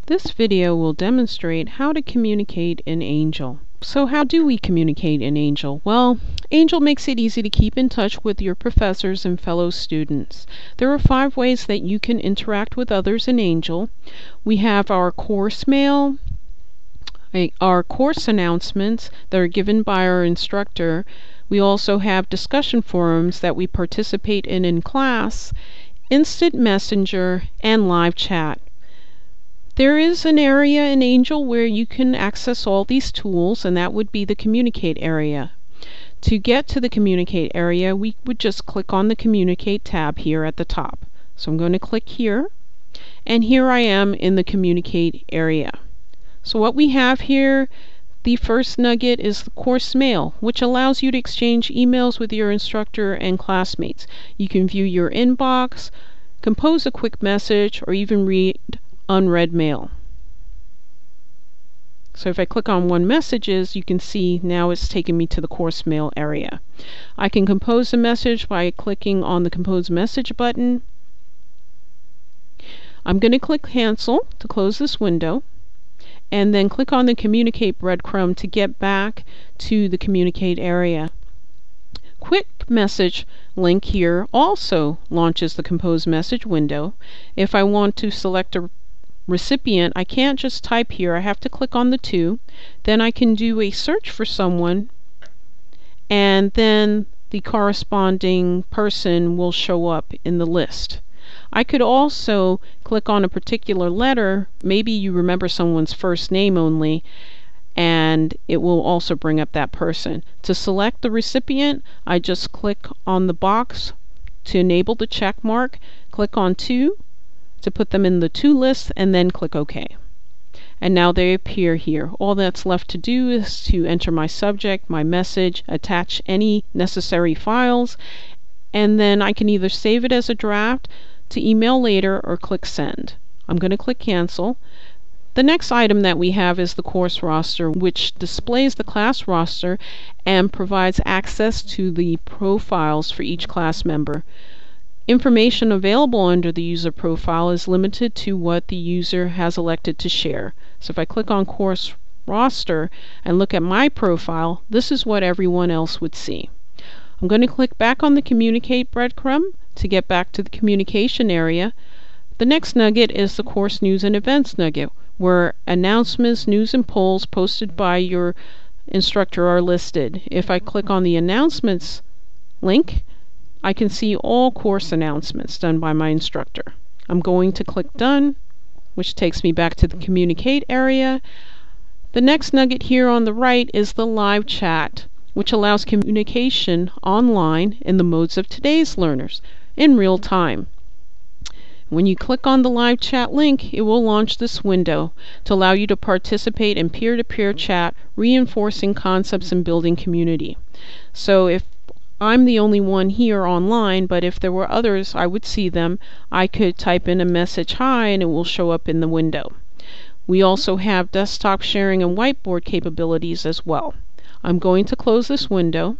This video will demonstrate how to communicate in Angel. So how do we communicate in Angel? Well, Angel makes it easy to keep in touch with your professors and fellow students. There are 5 ways that you can interact with others in Angel. We have our course mail, our course announcements that are given by our instructor. We also have discussion forums that we participate in class, instant messenger, and live chat. There is an area in Angel where you can access all these tools, and that would be the Communicate area. To get to the Communicate area, we would just click on the Communicate tab here at the top. So I'm going to click here, and here I am in the Communicate area. So what we have here, the first nugget is the course mail, which allows you to exchange emails with your instructor and classmates. You can view your inbox, compose a quick message, or even read unread mail. So if I click on One Messages, you can see now it's taken me to the course mail area. I can compose a message by clicking on the Compose Message button. I'm going to click Cancel to close this window, and then click on the Communicate breadcrumb to get back to the Communicate area. Quick Message link here also launches the Compose Message window. If I want to select a recipient, I can't just type here. I have to click on the 2. Then I can do a search for someone, and then the corresponding person will show up in the list. I could also click on a particular letter. Maybe you remember someone's first name only, and it will also bring up that person. To select the recipient, I just click on the box to enable the check mark, click on 2 to put them in the To list, and then click OK. And now they appear here. All that's left to do is to enter my subject, my message, attach any necessary files, and then I can either save it as a draft to email later or click Send. I'm going to click Cancel. The next item that we have is the course roster, which displays the class roster and provides access to the profiles for each class member. Information available under the user profile is limited to what the user has elected to share. So if I click on Course Roster and look at my profile, this is what everyone else would see. I'm going to click back on the Communicate breadcrumb to get back to the Communication area. The next nugget is the Course News and Events nugget, where announcements, news, and polls posted by your instructor are listed. If I click on the Announcements link, I can see all course announcements done by my instructor. I'm going to click Done, which takes me back to the Communicate area. The next nugget here on the right is the live chat, which allows communication online in the modes of today's learners in real time. When you click on the live chat link, it will launch this window to allow you to participate in peer-to-peer chat, reinforcing concepts and building community. So if I'm the only one here online, but if there were others, I would see them. I could type in a message, "Hi," and it will show up in the window. We also have desktop sharing and whiteboard capabilities as well. I'm going to close this window.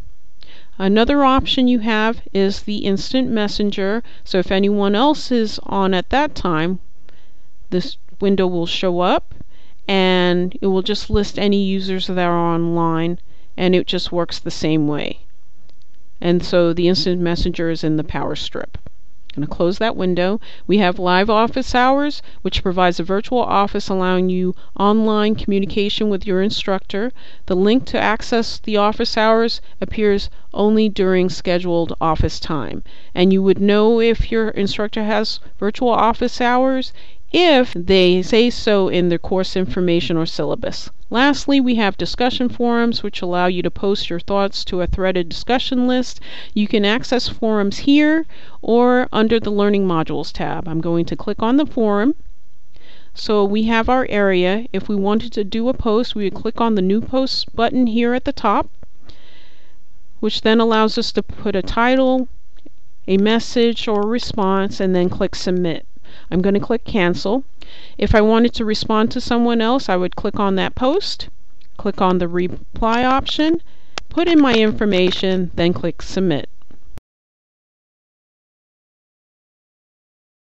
Another option you have is the Instant Messenger, so if anyone else is on at that time, this window will show up and it will just list any users that are online, and it just works the same way. And so the Instant Messenger is in the power strip. I'm going to close that window. We have Live Office Hours, which provides a virtual office allowing you online communication with your instructor. The link to access the office hours appears only during scheduled office time. And you would know if your instructor has virtual office hours if they say so in their course information or syllabus. Lastly, we have discussion forums, which allow you to post your thoughts to a threaded discussion list. You can access forums here or under the Learning Modules tab. I'm going to click on the forum. So we have our area. If we wanted to do a post, we would click on the New Post button here at the top, which then allows us to put a title, a message, or a response, and then click Submit. I'm going to click Cancel. If I wanted to respond to someone else, I would click on that post, click on the reply option, put in my information, then click Submit.